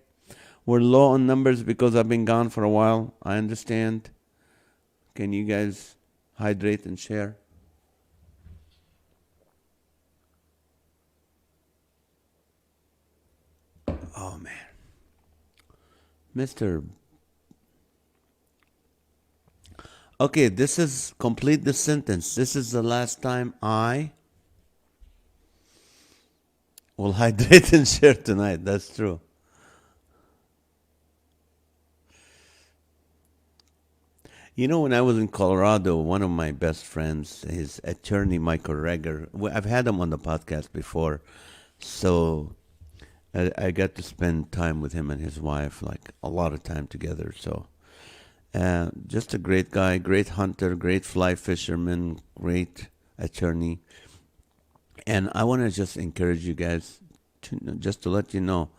We're low on numbers because I've been gone for a while. I understand. Can you guys hydrate and share? Oh, man. Mr. Okay, this is complete the sentence. This is the last time I will hydrate and share tonight. That's true. You know, when I was in Colorado, one of my best friends, his attorney, Michael Reger, I've had him on the podcast before. So I got to spend time with him and his wife, like a lot of time together. So just a great guy, great hunter, great fly fisherman, great attorney. And I want to just encourage you guys, just to let you know,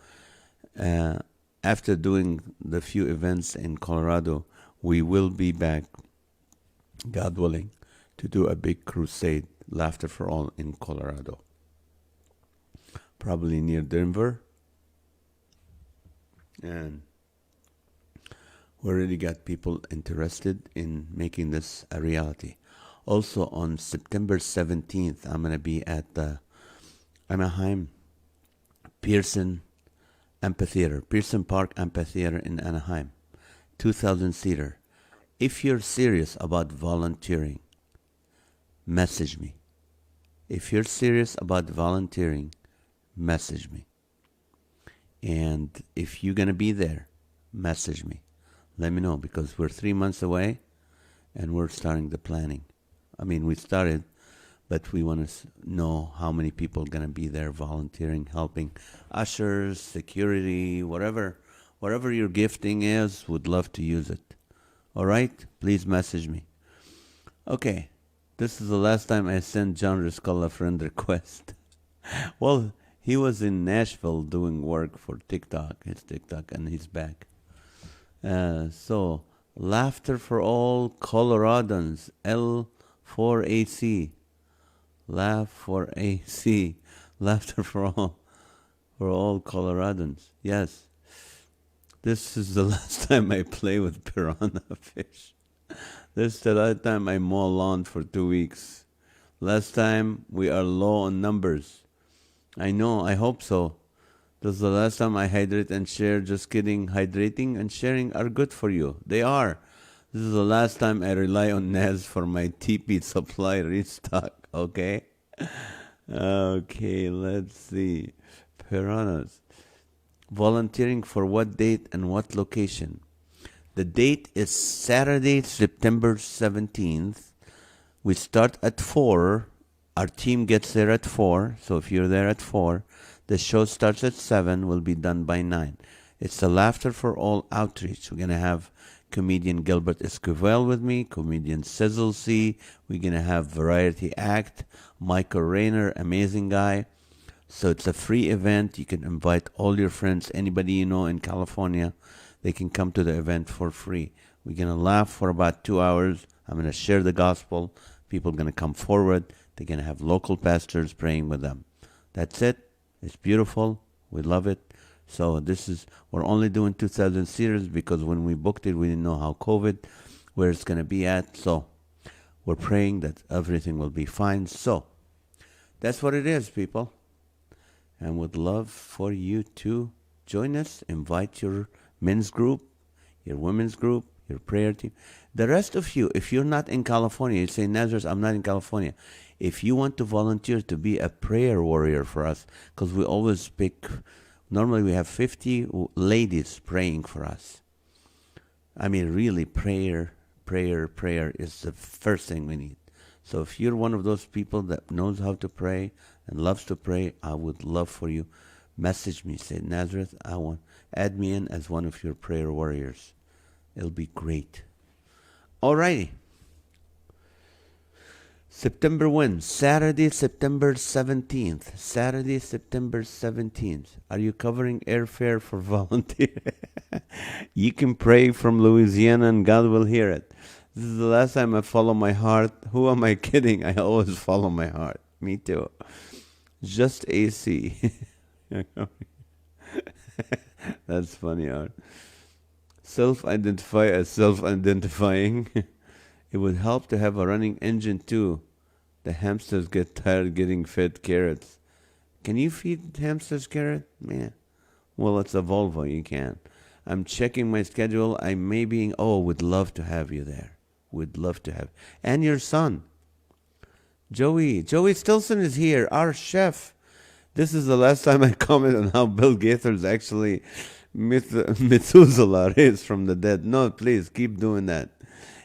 uh, after doing the few events in Colorado, we will be back, God willing, to do a big crusade, Laughter for All, in Colorado. Probably near Denver. And we already got people interested in making this a reality. Also, on September 17th, I'm going to be at the Anaheim Pearson Park Amphitheater in Anaheim, 2,000 seater. If you're serious about volunteering, message me. If you're serious about volunteering, message me. And if you're going to be there, message me. Let me know, because we're 3 months away and we're starting the planning. I mean, we started, but we want to know how many people are going to be there volunteering, helping ushers, security, whatever your gifting is, would love to use it. All right? Please message me. Okay. This is the last time I sent John Riscola a friend request. Well, he was in Nashville doing work for his TikTok, and he's back. So, Laughter for All Coloradans, L4AC. Laugh for AC. Laughter for all Coloradans. Yes. This is the last time I play with piranha fish. This is the last time I mow lawn for 2 weeks. Last time we are low on numbers. I know, I hope so. This is the last time I hydrate and share. Just kidding. Hydrating and sharing are good for you. They are. This is the last time I rely on NAZ for my TP supply restock. Okay? Okay, let's see. Piranhas. Volunteering for what date and what location? The date is Saturday, September 17th. We start at 4 Our team gets there at 4, so if you're there at 4, the show starts at 7, will be done by 9. It's the Laughter for All outreach. We're going to have comedian Gilbert Esquivel with me, comedian Sizzle C. We're going to have variety act, Michael Rayner, amazing guy. So it's a free event. You can invite all your friends, anybody you know in California. They can come to the event for free. We're going to laugh for about 2 hours. I'm going to share the gospel. People are going to come forward. They're going to have local pastors praying with them. That's it. It's beautiful. We love it. So we're only doing 2,000 series because when we booked it, we didn't know how COVID, where it's going to be at. So we're praying that everything will be fine. So that's what it is, people. And would love for you to join us. Invite your men's group, your women's group, your prayer team. The rest of you, if you're not in California, you say, Nazareth, I'm not in California. If you want to volunteer to be a prayer warrior for us, because we always pick, normally we have 50 ladies praying for us. I mean, really, prayer is the first thing we need. So if you're one of those people that knows how to pray and loves to pray, I would love for you. Message me, say, Nazareth, add me in as one of your prayer warriors. It'll be great. Alrighty. September when? Saturday, September 17th. Saturday, September 17th. Are you covering airfare for volunteer? You can pray from Louisiana and God will hear it. This is the last time I follow my heart. Who am I kidding? I always follow my heart. Me too. Just AC. That's funny, Art. Self-identify as self-identifying. It would help to have a running engine too. The hamsters get tired getting fed carrots. Can you feed hamsters carrot? Man. Well, it's a Volvo, you can. I'm checking my schedule. I may be, would love to have you there. Would love to have. And your son. Joey Stilson is here, our chef. This is the last time I comment on how Bill Gaither's actually Methuselah is from the dead. No, please, keep doing that.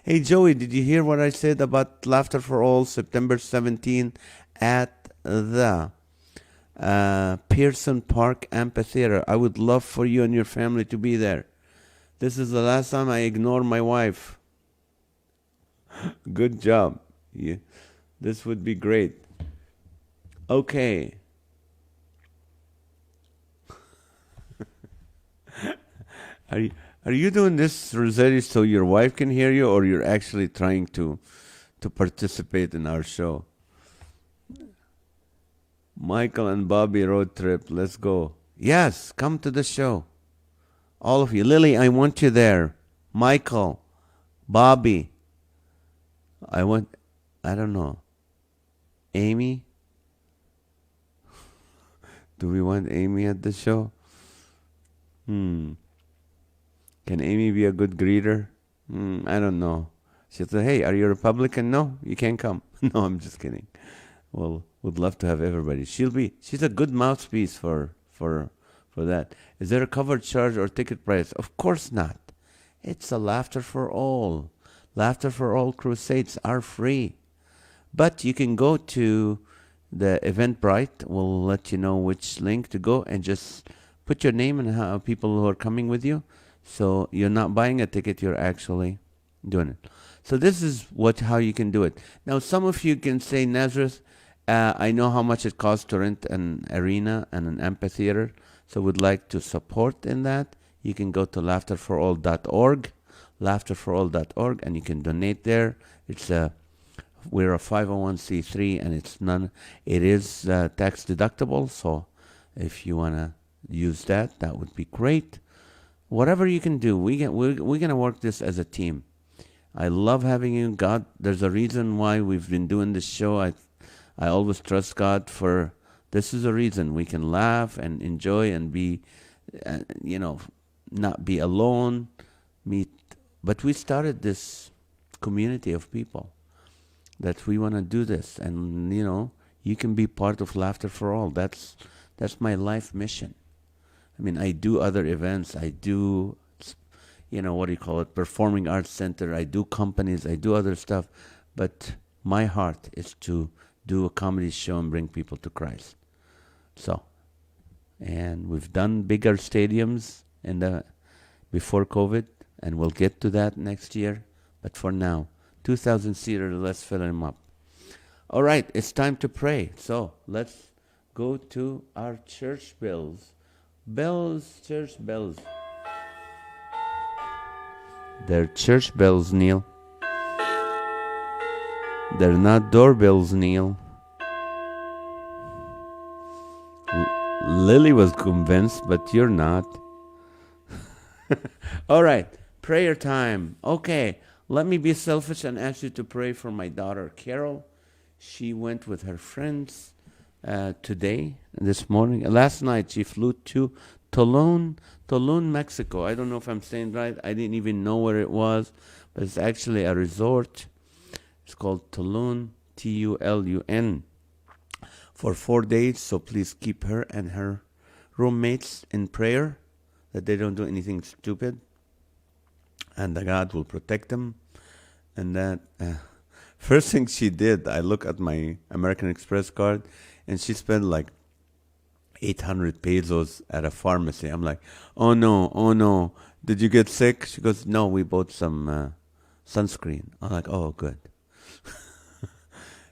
Hey, Joey, did you hear what I said about Laughter for All, September 17 at the Pearson Park Amphitheater? I would love for you and your family to be there. This is the last time I ignore my wife. Good job. Yeah, this would be great. Okay. Are you doing this, Rossetti, so your wife can hear you, or you're actually trying to participate in our show? Michael and Bobby road trip. Let's go. Yes, come to the show. All of you. Lily, I want you there. Michael, Bobby. I don't know. Amy? Do we want Amy at the show? Can Amy be a good greeter? I don't know. She'll say, hey, are you a Republican? No, you can't come. No, I'm just kidding. Well, would love to have everybody. She's a good mouthpiece for that. Is there a covered charge or ticket price? Of course not. It's a Laughter for All. Laughter for All crusades are free. But you can go to the Eventbrite. We'll let you know which link to go and just put your name and how people who are coming with you. So you're not buying a ticket, you're actually doing it. So this is how you can do it. Now, some of you can say, Nazareth, I know how much it costs to rent an arena and an amphitheater, so would like to support in that. You can go to laughterforall.org, laughterforall.org, and you can donate there. We're a 501c3, and it is tax deductible, so if you want to use that would be great. Whatever you can do, we're going to work this as a team. I love having you. God, there's a reason why we've been doing this show. I always trust God for, this is a reason we can laugh and enjoy and be, not be alone, but we started this community of people that we want to do this. And, you can be part of Laughter for All. That's my life mission. I mean, I do other events. I do, Performing Arts Center. I do companies. I do other stuff. But my heart is to do a comedy show and bring people to Christ. So, and we've done bigger stadiums before COVID, and we'll get to that next year. But for now, 2,000 seater, let's fill them up. All right, it's time to pray. So let's go to our church bells. Bells, church bells. They're church bells, Neil. They're not doorbells, Neil. Lily was convinced, but you're not. All right, prayer time. Okay, let me be selfish and ask you to pray for my daughter, Carol. She went with her friends this morning. Last night, she flew to Tulum, Mexico. I don't know if I'm saying right. I didn't even know where it was, but it's actually a resort. It's called Tulum, Tulun, for 4 days. So please keep her and her roommates in prayer that they don't do anything stupid, and that God will protect them. And that first thing she did, I look at my American Express card, and she spent like 800 pesos at a pharmacy. I'm like, oh no, did you get sick? She goes, no, we bought some sunscreen. I'm like, oh, good.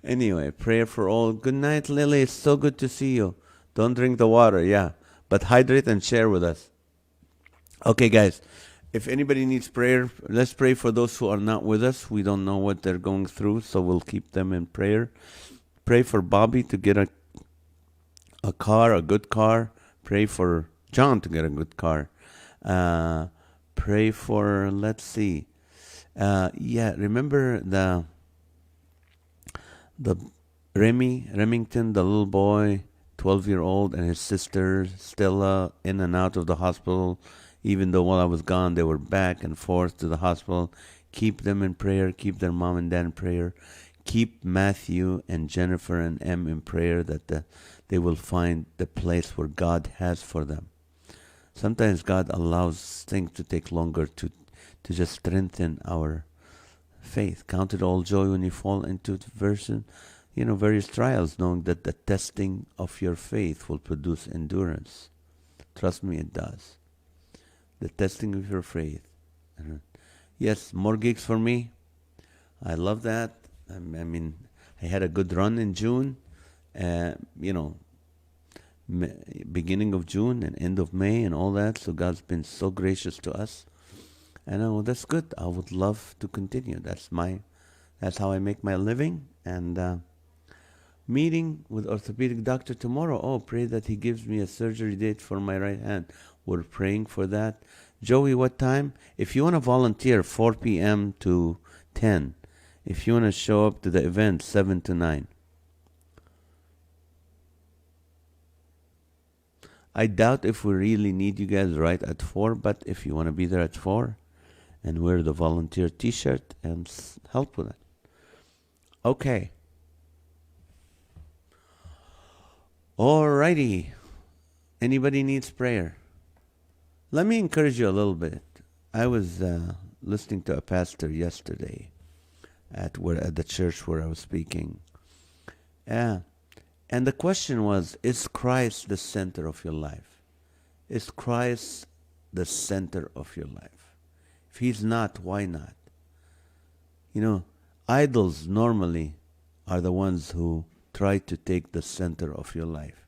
Anyway, prayer for all. Good night, Lily. It's so good to see you. Don't drink the water, yeah, but hydrate and share with us. Okay, guys, if anybody needs prayer, let's pray for those who are not with us. We don't know what they're going through, so we'll keep them in prayer. Pray for Bobby to get a good car. Pray for John to get a good car. Pray for, let's see. Remember the Remington, the little boy, 12-year-old, and his sister Stella, in and out of the hospital. Even though while I was gone, they were back and forth to the hospital. Keep them in prayer. Keep their mom and dad in prayer. Keep Matthew and Jennifer and Em in prayer that they will find the place where God has for them. Sometimes God allows things to take longer to just strengthen our faith. Count it all joy when you fall into various trials, knowing that the testing of your faith will produce endurance. Trust me, it does. The testing of your faith. Yes, more gigs for me. I love that. I mean, I had a good run in June. Beginning of June and end of May and all that. So God's been so gracious to us. And that's good. I would love to continue. That's how I make my living. And meeting with orthopedic doctor tomorrow. Oh, pray that he gives me a surgery date for my right hand. We're praying for that. Joey, what time? If you want to volunteer, 4 p.m. to 10. If you want to show up to the event, 7 to 9. I doubt if we really need you guys right at 4, but if you want to be there at 4 and wear the volunteer t-shirt and help with it. Okay. Alrighty. Anybody needs prayer? Let me encourage you a little bit. I was listening to a pastor yesterday at the church where I was speaking. And the question was, is Christ the center of your life? Is Christ the center of your life? If he's not, why not? Idols normally are the ones who try to take the center of your life.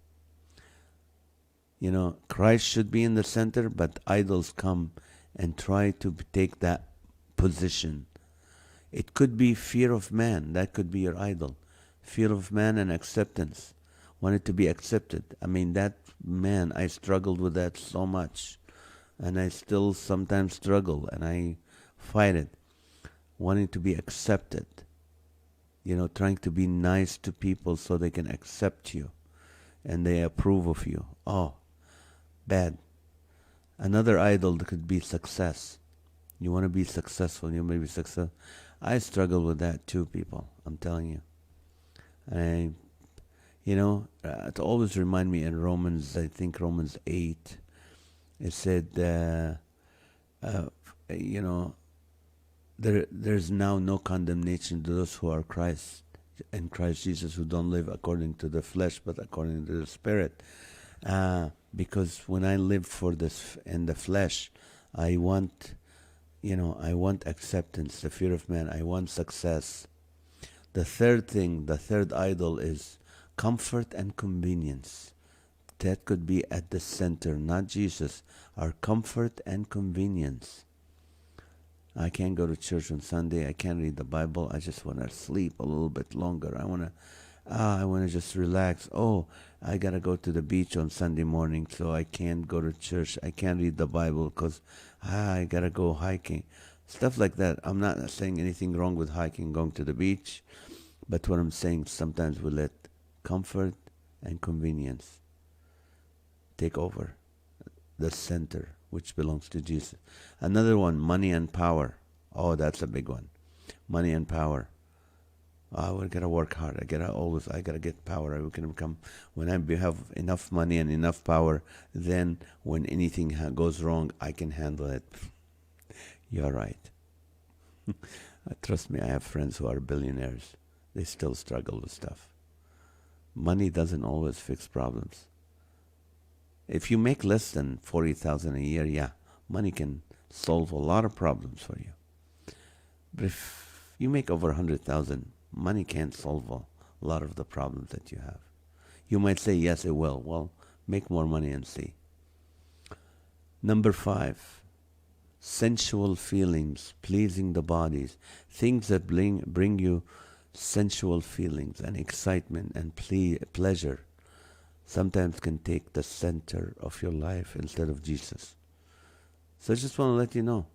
Christ should be in the center, but idols come and try to take that position. It could be fear of man. That could be your idol. Fear of man and acceptance. Wanted to be accepted. I mean, I struggled with that so much. And I still sometimes struggle, and I fight it. Wanting to be accepted. Trying to be nice to people so they can accept you and they approve of you. Oh, bad. Another idol could be success. You want to be successful. You may be successful. I struggle with that too, people. I'm telling you. It always remind me in Romans, I think Romans 8, it said, there's now no condemnation to those who are Christ in Christ Jesus, who don't live according to the flesh, but according to the Spirit. Because when I live for this in the flesh, I want, I want acceptance, the fear of man. I want success. The third thing, the third idol is comfort and convenience. That could be at the center, not Jesus. Our comfort and convenience. I can't go to church on Sunday. I can't read the Bible. I just want to sleep a little bit longer. I want to just relax. Oh, I got to go to the beach on Sunday morning, so I can't go to church. I can't read the Bible because I got to go hiking. Stuff like that. I'm not saying anything wrong with hiking, going to the beach. But what I'm saying, sometimes we let comfort and convenience take over the center, which belongs to Jesus. Another one, money and power. Oh, that's a big one. Money and power. We gotta work hard. I gotta get power. I can come when I have enough money and enough power. Then, when anything goes wrong, I can handle it. You're right. Trust me, I have friends who are billionaires. They still struggle with stuff. Money doesn't always fix problems. If you make less than $40,000 a year, yeah, money can solve a lot of problems for you. But if you make over 100,000, money can't solve a lot of the problems that you have. You might say, yes, it will. Well, make more money and see. Number 5, sensual feelings, pleasing the bodies, things that bring you sensual feelings and excitement and pleasure. Sometimes can take the center of your life instead of Jesus. So I just want to let you know,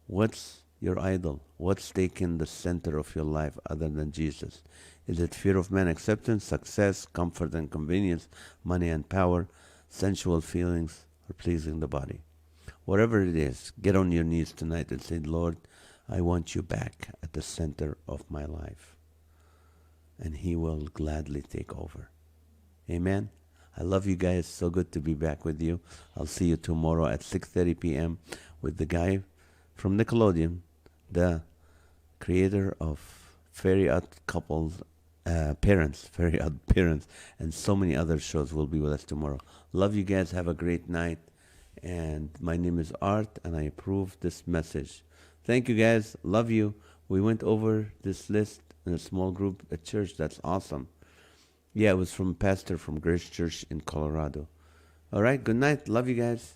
what's your idol? What's taking the center of your life other than Jesus? Is it fear of man, acceptance, success, comfort and convenience, money and power, sensual feelings, or pleasing the body? Whatever it is, get on your knees tonight and say, Lord, I want you back at the center of my life. And He will gladly take over. Amen. I love you guys. So good to be back with you. I'll see you tomorrow at 6:30 p.m. with the guy from Nickelodeon, the creator of Fairy Odd Couples, Fairy Odd Parents, and so many other shows will be with us tomorrow. Love you guys. Have a great night. And my name is Art, and I approve this message. Thank you guys. Love you. We went over this list in a small group at church. That's awesome. Yeah, it was from a pastor from Grace Church in Colorado. All right, good night. Love you guys.